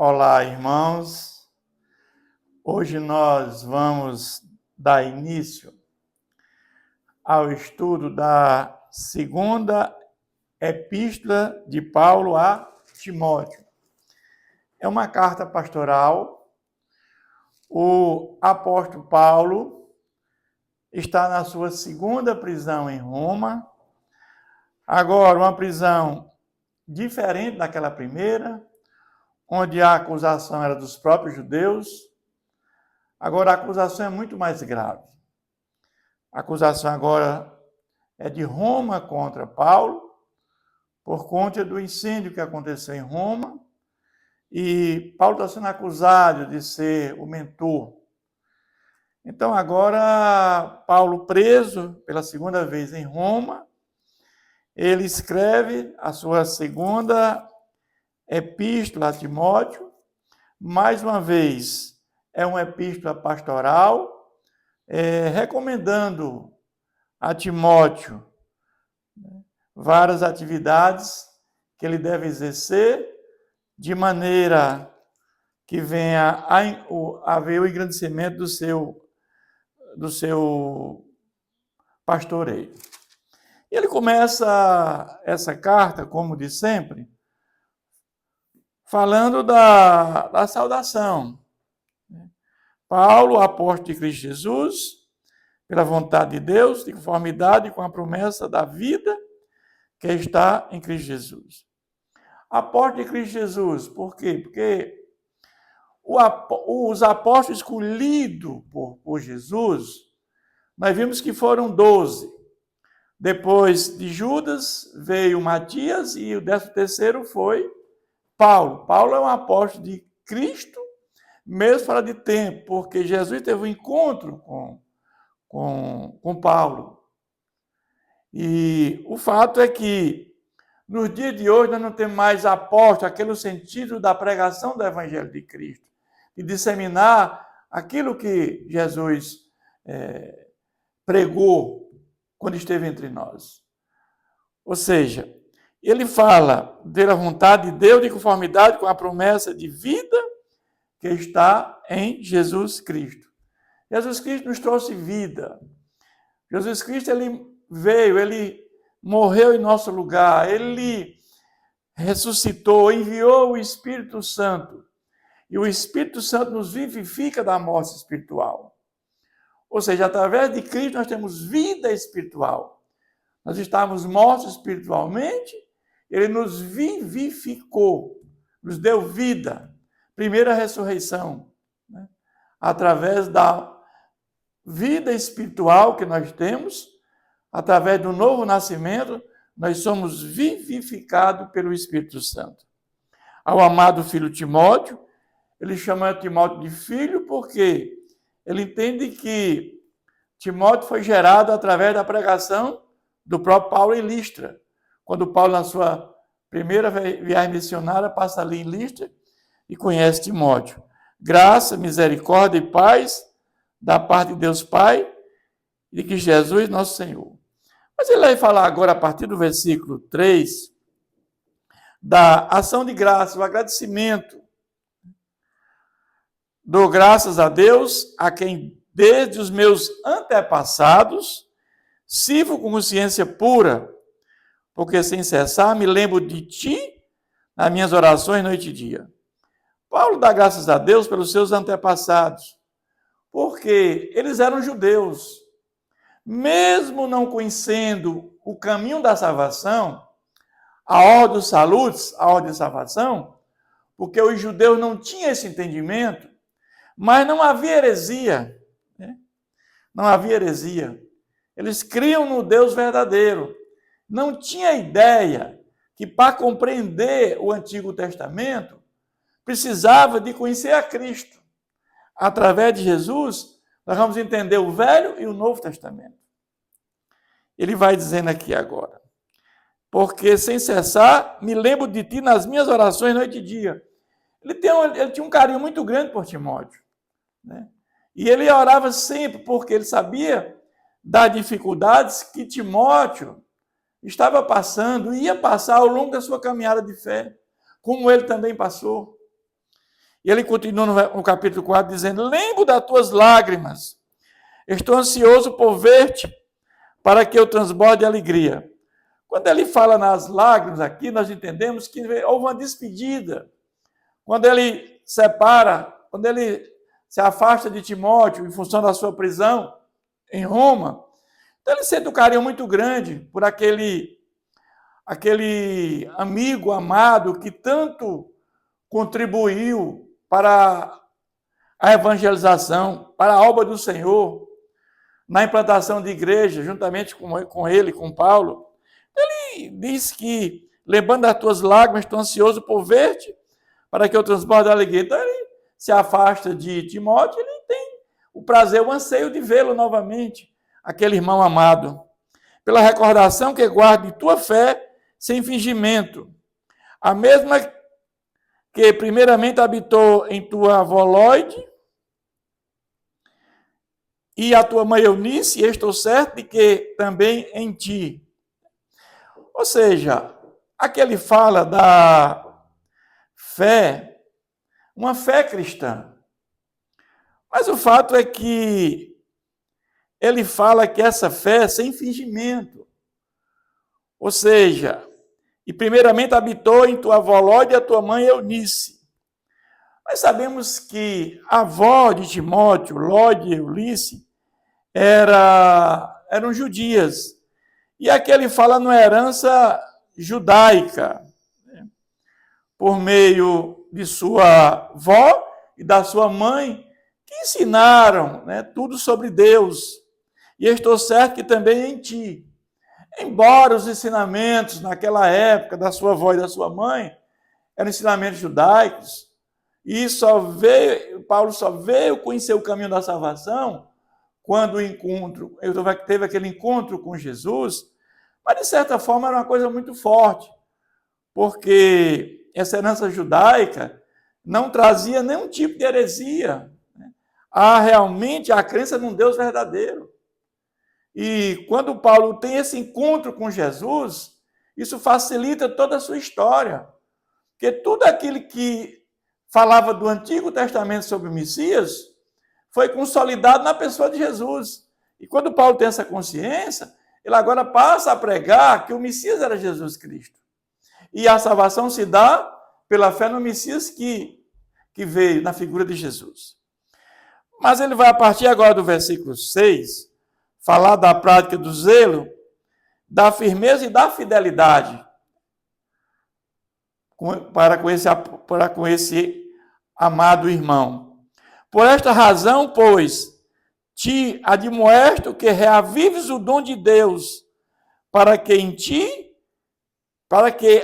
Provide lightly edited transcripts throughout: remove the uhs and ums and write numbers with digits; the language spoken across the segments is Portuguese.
Olá, irmãos. Hoje nós vamos dar início ao estudo da segunda epístola de Paulo a Timóteo. É uma carta pastoral. O apóstolo Paulo está na sua segunda prisão em Roma. Agora, uma prisão diferente daquela primeira, onde a acusação era dos próprios judeus. Agora, a acusação é muito mais grave. A acusação agora é de Roma contra Paulo, por conta do incêndio que aconteceu em Roma. E Paulo está sendo acusado de ser o mentor. Então, agora, Paulo preso pela segunda vez em Roma, ele escreve a sua segunda epístola a Timóteo. Mais uma vez, é uma epístola pastoral, recomendando a Timóteo várias atividades que ele deve exercer, de maneira que venha a haver o engrandecimento do seu pastoreio. E ele começa essa carta, como de sempre, falando da saudação. Paulo, apóstolo de Cristo Jesus, pela vontade de Deus, de conformidade com a promessa da vida que está em Cristo Jesus. Apóstolo de Cristo Jesus, por quê? Porque os apóstolos escolhidos por Jesus, nós vimos que foram 12. Depois de Judas veio Matias e o 13º foi Paulo. Paulo é um apóstolo de Cristo, mesmo fora de tempo, porque Jesus teve um encontro com Paulo. E o fato é que, nos dias de hoje, nós não temos mais apóstolo, aquele sentido da pregação do Evangelho de Cristo, de disseminar aquilo que Jesus pregou quando esteve entre nós. Ou seja, ele fala da vontade de Deus de conformidade com a promessa de vida que está em Jesus Cristo. Jesus Cristo nos trouxe vida. Jesus Cristo, ele veio, ele morreu em nosso lugar, ele ressuscitou, enviou o Espírito Santo. E o Espírito Santo nos vivifica da morte espiritual. Ou seja, através de Cristo nós temos vida espiritual. Nós estávamos mortos espiritualmente, ele nos vivificou, nos deu vida. Primeira ressurreição, né? Através da vida espiritual que nós temos, através do novo nascimento, nós somos vivificados pelo Espírito Santo. Ao amado filho Timóteo, ele chama Timóteo de filho porque ele entende que Timóteo foi gerado através da pregação do próprio Paulo em Listra. Quando Paulo, na sua primeira viagem missionária, passa ali em Listra e conhece Timóteo. Graça, misericórdia e paz da parte de Deus Pai e de Cristo Jesus, nosso Senhor. Mas ele vai falar agora, a partir do versículo 3, da ação de graça, o agradecimento. Dou graças a Deus, a quem desde os meus antepassados sirvo com consciência pura, porque sem cessar me lembro de ti nas minhas orações noite e dia. Paulo dá graças a Deus pelos seus antepassados, porque eles eram judeus. Mesmo não conhecendo o caminho da salvação, a ordem dos saludes, a ordem de salvação, porque os judeus não tinham esse entendimento, mas não havia heresia. Né? Não havia heresia. Eles criam no Deus verdadeiro. Não tinha ideia que para compreender o Antigo Testamento, precisava de conhecer a Cristo. Através de Jesus, nós vamos entender o Velho e o Novo Testamento. Ele vai dizendo aqui agora, porque sem cessar me lembro de ti nas minhas orações noite e dia. Ele tinha um carinho muito grande por Timóteo, né? E ele orava sempre, porque ele sabia das dificuldades que Timóteo estava passando, ia passar ao longo da sua caminhada de fé, como ele também passou. E ele continua no capítulo 4 dizendo: lembro das tuas lágrimas, estou ansioso por ver-te, para que eu transborde de alegria. Quando ele fala nas lágrimas aqui, nós entendemos que houve uma despedida. Quando ele separa, quando ele se afasta de Timóteo em função da sua prisão em Roma, então ele sente um carinho muito grande por aquele amigo amado que tanto contribuiu para a evangelização, para a obra do Senhor, na implantação de igreja, juntamente com ele, com Paulo. Ele diz que, lembrando das tuas lágrimas, estou ansioso por ver-te, para que eu transborde a alegria. Então ele se afasta de Timóteo, ele tem o prazer, o anseio de vê-lo novamente, aquele irmão amado. Pela recordação que guardo de tua fé, sem fingimento, a mesma que primeiramente habitou em tua avó Lóide e a tua mãe Eunice, e estou certo de que também em ti. Ou seja, aqui ele fala da fé, uma fé cristã. Mas o fato é que ele fala que essa fé é sem fingimento. Ou seja, e primeiramente habitou em tua avó Lóide e a tua mãe Eunice. Nós sabemos que a avó de Timóteo, Lóide e Eunice, eram judias. E aqui ele fala numa herança judaica, né? Por meio de sua avó e da sua mãe, que ensinaram, né, tudo sobre Deus. E estou certo que também em ti. Embora os ensinamentos naquela época da sua avó e da sua mãe eram ensinamentos judaicos, e Paulo só veio conhecer o caminho da salvação quando teve aquele encontro com Jesus, mas de certa forma era uma coisa muito forte, porque essa herança judaica não trazia nenhum tipo de heresia, né? Há realmente a crença num Deus verdadeiro. E quando Paulo tem esse encontro com Jesus, isso facilita toda a sua história. Porque tudo aquilo que falava do Antigo Testamento sobre o Messias foi consolidado na pessoa de Jesus. E quando Paulo tem essa consciência, ele agora passa a pregar que o Messias era Jesus Cristo. E a salvação se dá pela fé no Messias que veio na figura de Jesus. Mas ele vai, a partir agora do versículo 6, falar da prática do zelo, da firmeza e da fidelidade para com esse amado irmão. Por esta razão, pois, te admoesto que reavives o dom de Deus, para que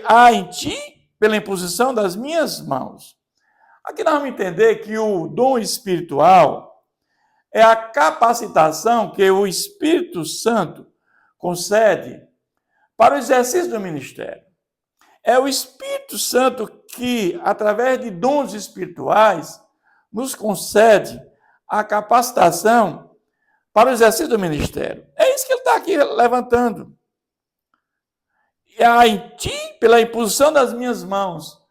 há em ti, pela imposição das minhas mãos. Aqui nós vamos entender que o dom espiritual é a capacitação que o Espírito Santo concede para o exercício do ministério. É o Espírito Santo que, através de dons espirituais, nos concede a capacitação para o exercício do ministério. É isso que ele está aqui levantando. E há em ti, pela imposição das minhas mãos.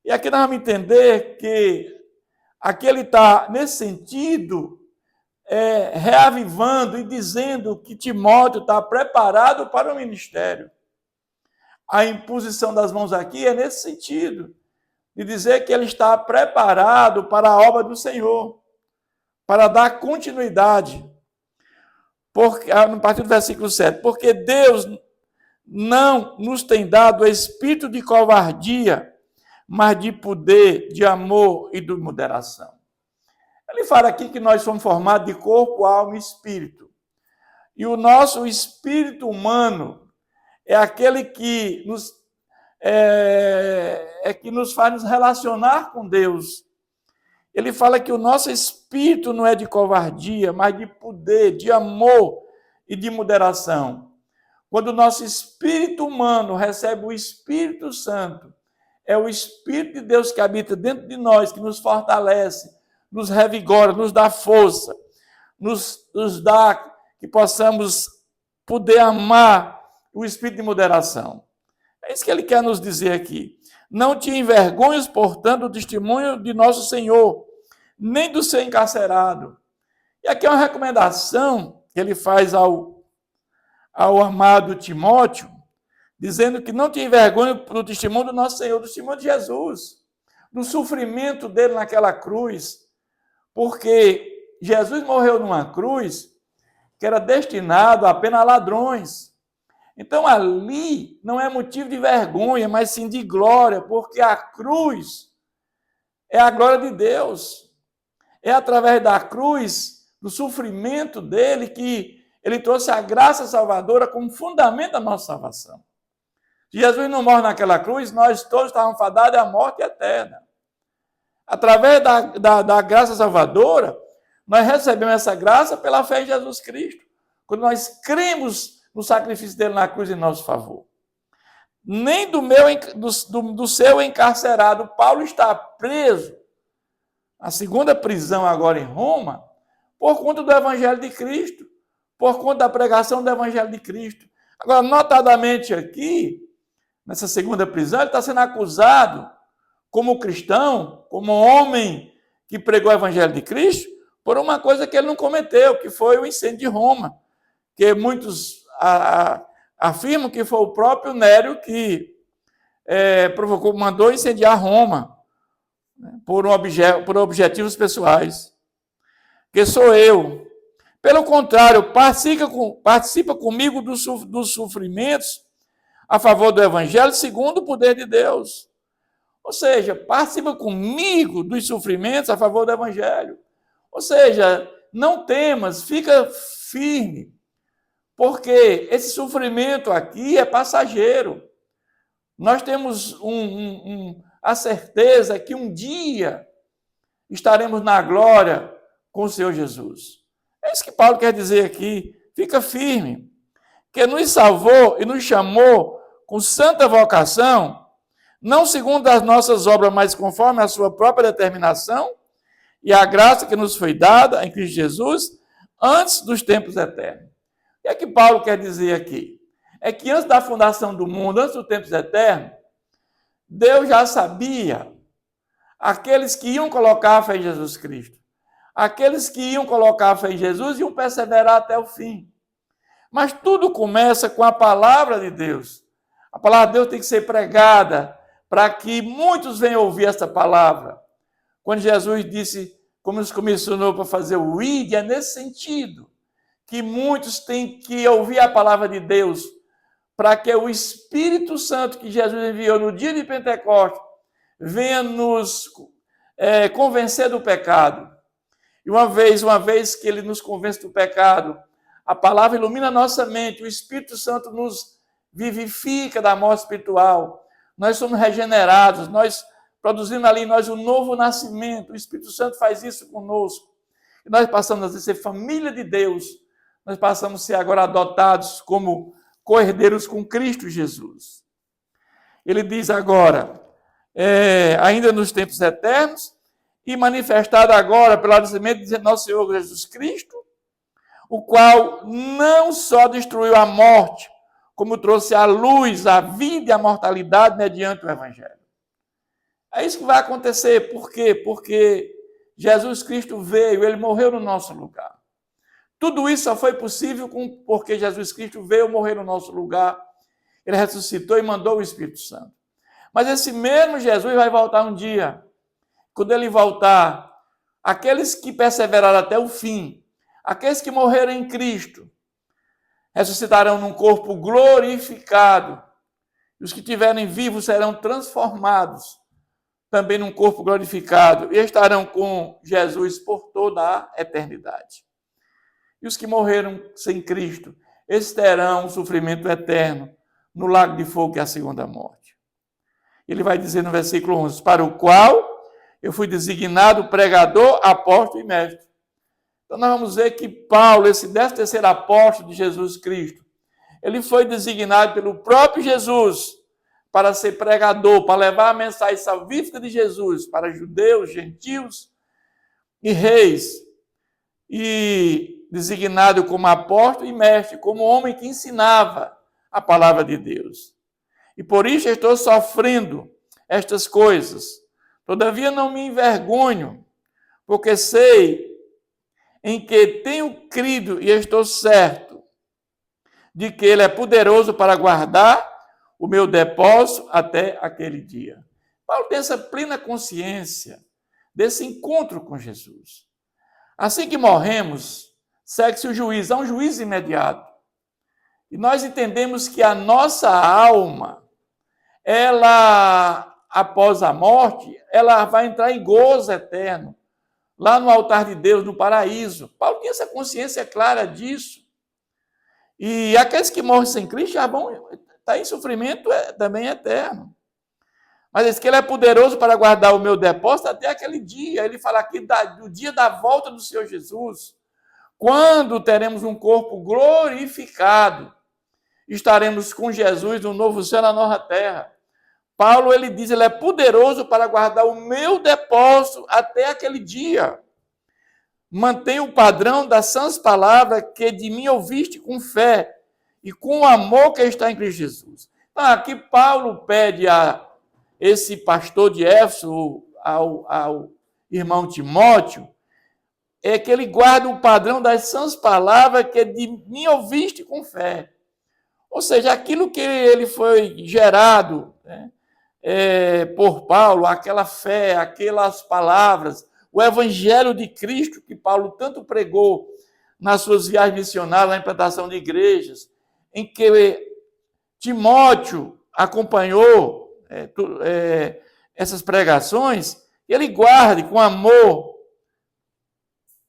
E aqui nós vamos entender que aqui ele está, nesse sentido, reavivando e dizendo que Timóteo está preparado para o ministério. A imposição das mãos aqui é nesse sentido, de dizer que ele está preparado para a obra do Senhor, para dar continuidade. No partir do versículo 7, porque Deus não nos tem dado espírito de covardia, mas de poder, de amor e de moderação. Ele fala aqui que nós somos formados de corpo, alma e espírito. E o nosso espírito humano é aquele que nos faz nos relacionar com Deus. Ele fala que o nosso espírito não é de covardia, mas de poder, de amor e de moderação. Quando o nosso espírito humano recebe o Espírito Santo, é o Espírito de Deus que habita dentro de nós, que nos fortalece, nos revigora, nos dá força, nos dá que possamos poder amar o espírito de moderação. É isso que ele quer nos dizer aqui. Não te envergonhes, portanto, do testemunho de nosso Senhor, nem do seu encarcerado. E aqui é uma recomendação que ele faz ao amado Timóteo, dizendo que não te envergonhe do testemunho do nosso Senhor, do testemunho de Jesus, do sofrimento dele naquela cruz, porque Jesus morreu numa cruz que era destinado apenas a ladrões. Então ali não é motivo de vergonha, mas sim de glória, porque a cruz é a glória de Deus. É através da cruz, do sofrimento dele, que ele trouxe a graça salvadora como fundamento da nossa salvação. Se Jesus não morre naquela cruz, nós todos estávamos fadados à morte eterna. Através da graça salvadora, nós recebemos essa graça pela fé em Jesus Cristo. Quando nós cremos no sacrifício dele na cruz em nosso favor. Nem do seu encarcerado. Paulo está preso, a segunda prisão agora em Roma, por conta do Evangelho de Cristo, por conta da pregação do Evangelho de Cristo. Agora, notadamente aqui, nessa segunda prisão, ele está sendo acusado como cristão, como homem que pregou o Evangelho de Cristo, por uma coisa que ele não cometeu, que foi o incêndio de Roma, que muitos afirmam que foi o próprio Nério que mandou incendiar Roma, né, por objetivos pessoais, que sou eu. Pelo contrário, participa comigo dos sofrimentos a favor do Evangelho segundo o poder de Deus. Ou seja, participa comigo dos sofrimentos a favor do Evangelho. Ou seja, não temas, fica firme, porque esse sofrimento aqui é passageiro. Nós temos a certeza que um dia estaremos na glória com o Senhor Jesus. É isso que Paulo quer dizer aqui. Fica firme, que nos salvou e nos chamou com santa vocação, não segundo as nossas obras, mas conforme a sua própria determinação e a graça que nos foi dada em Cristo Jesus antes dos tempos eternos. O que é que Paulo quer dizer aqui? É que antes da fundação do mundo, antes dos tempos eternos, Deus já sabia aqueles que iam colocar a fé em Jesus Cristo. Aqueles que iam colocar a fé em Jesus iam perseverar até o fim. Mas tudo começa com a palavra de Deus. A palavra de Deus tem que ser pregada para que muitos venham ouvir essa palavra. Quando Jesus disse, como nos comissionou para fazer o ID, é nesse sentido que muitos têm que ouvir a palavra de Deus para que o Espírito Santo que Jesus enviou no dia de Pentecostes venha nos convencer do pecado. E uma vez que ele nos convence do pecado, a palavra ilumina a nossa mente, o Espírito Santo nos vivifica da morte espiritual. Nós somos regenerados, nós produzimos ali em nós um novo nascimento. O Espírito Santo faz isso conosco. E nós passamos a ser família de Deus. Nós passamos a ser agora adotados como co-herdeiros com Cristo Jesus. Ele diz agora, ainda nos tempos eternos, e manifestado agora pelo nascimento de nosso Senhor Jesus Cristo, o qual não só destruiu a morte, como trouxe à luz a vida e a mortalidade mediante o Evangelho. É isso que vai acontecer. Por quê? Porque Jesus Cristo veio, ele morreu no nosso lugar. Tudo isso só foi possível porque Jesus Cristo veio morrer no nosso lugar. Ele ressuscitou e mandou o Espírito Santo. Mas esse mesmo Jesus vai voltar um dia. Quando ele voltar, aqueles que perseveraram até o fim, aqueles que morreram em Cristo, ressuscitarão num corpo glorificado. E os que estiverem vivos serão transformados também num corpo glorificado e estarão com Jesus por toda a eternidade. E os que morreram sem Cristo, esses terão um sofrimento eterno no lago de fogo, que é a segunda morte. Ele vai dizer no versículo 11, para o qual eu fui designado pregador, apóstolo e mestre. Então nós vamos ver que Paulo, esse 13º apóstolo de Jesus Cristo, ele foi designado pelo próprio Jesus para ser pregador, para levar a mensagem salvífica de Jesus para judeus, gentios e reis. E designado como apóstolo e mestre, como homem que ensinava a palavra de Deus. e por isso estou sofrendo estas coisas. Todavia não me envergonho, porque sei em que tenho crido e estou certo de que Ele é poderoso para guardar o meu depósito até aquele dia. Paulo tem essa plena consciência desse encontro com Jesus. Assim que morremos, segue-se o juízo, há um juízo imediato. E nós entendemos que a nossa alma, ela, após a morte, ela vai entrar em gozo eterno, lá no altar de Deus, no paraíso. Paulo tinha essa consciência clara disso. E aqueles que morrem sem Cristo já vão estar em sofrimento também eterno. Mas diz que Ele é poderoso para guardar o meu depósito até aquele dia. Ele fala aqui do dia da volta do Senhor Jesus. Quando teremos um corpo glorificado, estaremos com Jesus no novo céu, na nova terra. Paulo, ele diz, Ele é poderoso para guardar o meu depósito até aquele dia. Mantenha o padrão das sãs palavras que de mim ouviste com fé e com o amor que está em Cristo Jesus. Então, aqui Paulo pede a esse pastor de Éfeso, ao irmão Timóteo, é que ele guarde o padrão das sãs palavras que de mim ouviste com fé. Ou seja, aquilo que ele foi gerado, né, por Paulo, aquela fé, aquelas palavras, o evangelho de Cristo que Paulo tanto pregou nas suas viagens missionárias, na implantação de igrejas, em que Timóteo acompanhou essas pregações, ele guarde com amor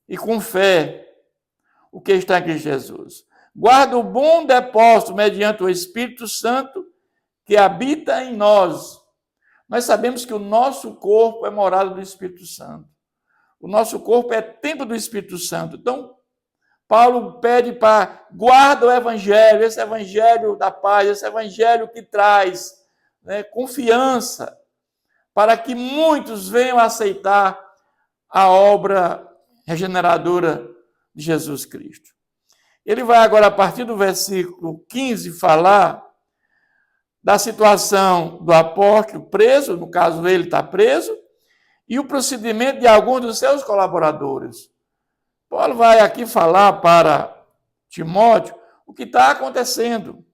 e com fé o que está em Cristo Jesus. Guarda o bom depósito mediante o Espírito Santo que habita em nós. Nós sabemos que o nosso corpo é morada do Espírito Santo. O nosso corpo é templo do Espírito Santo. Então, Paulo pede para guarda o evangelho, esse evangelho da paz, esse evangelho que traz, né, confiança, para que muitos venham a aceitar a obra regeneradora de Jesus Cristo. Ele vai agora, a partir do versículo 15, falar da situação do apóstolo preso, no caso ele está preso, e o procedimento de alguns dos seus colaboradores. Paulo vai aqui falar para Timóteo o que está acontecendo.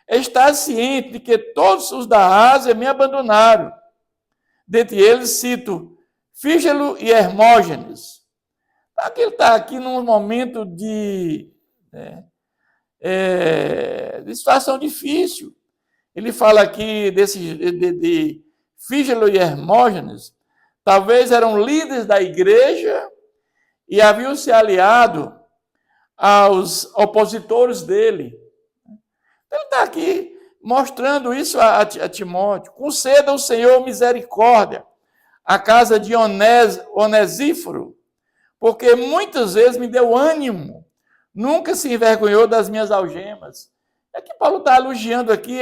Está ciente de que todos os da Ásia me abandonaram. Dentre eles cito Fígelo e Hermógenes. Ele está aqui num momento de situação difícil. Ele fala aqui de Fígelo e Hermógenes, talvez eram líderes da igreja e haviam se aliado aos opositores dele. Ele está aqui mostrando isso a Timóteo. Conceda ao Senhor misericórdia à casa de Onesíforo, porque muitas vezes me deu ânimo, nunca se envergonhou das minhas algemas. É que Paulo está elogiando aqui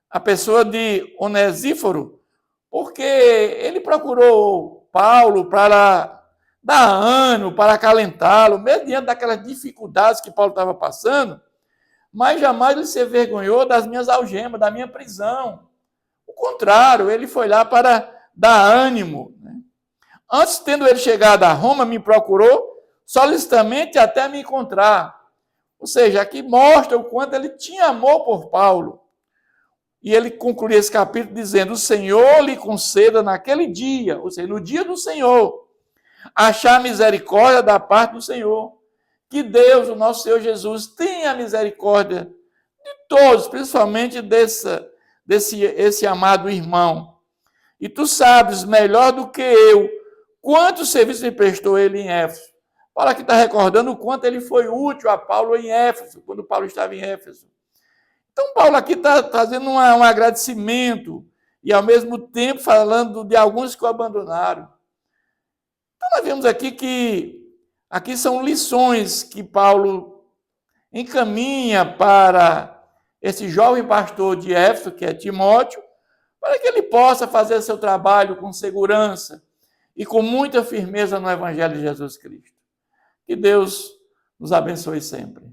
a pessoa de Onesíforo, porque ele procurou Paulo para dar ânimo, para acalentá-lo, mesmo diante daquelas dificuldades que Paulo estava passando, mas jamais ele se envergonhou das minhas algemas, da minha prisão. O contrário, ele foi lá para dar ânimo. Né? Antes, tendo ele chegado a Roma, me procurou solicitamente até me encontrar. Ou seja, aqui mostra o quanto ele tinha amor por Paulo. E ele conclui esse capítulo dizendo, o Senhor lhe conceda naquele dia, ou seja, no dia do Senhor, achar misericórdia da parte do Senhor. Que Deus, o nosso Senhor Jesus, tenha misericórdia de todos, principalmente desse amado irmão. E tu sabes melhor do que eu quanto serviço me prestou ele em Éfeso. Paulo aqui está recordando o quanto ele foi útil a Paulo em Éfeso, quando Paulo estava em Éfeso. Então, Paulo aqui está trazendo um agradecimento e, ao mesmo tempo, falando de alguns que o abandonaram. Então, nós vemos aqui que aqui são lições que Paulo encaminha para esse jovem pastor de Éfeso, que é Timóteo, para que ele possa fazer seu trabalho com segurança e com muita firmeza no Evangelho de Jesus Cristo. Que Deus nos abençoe sempre.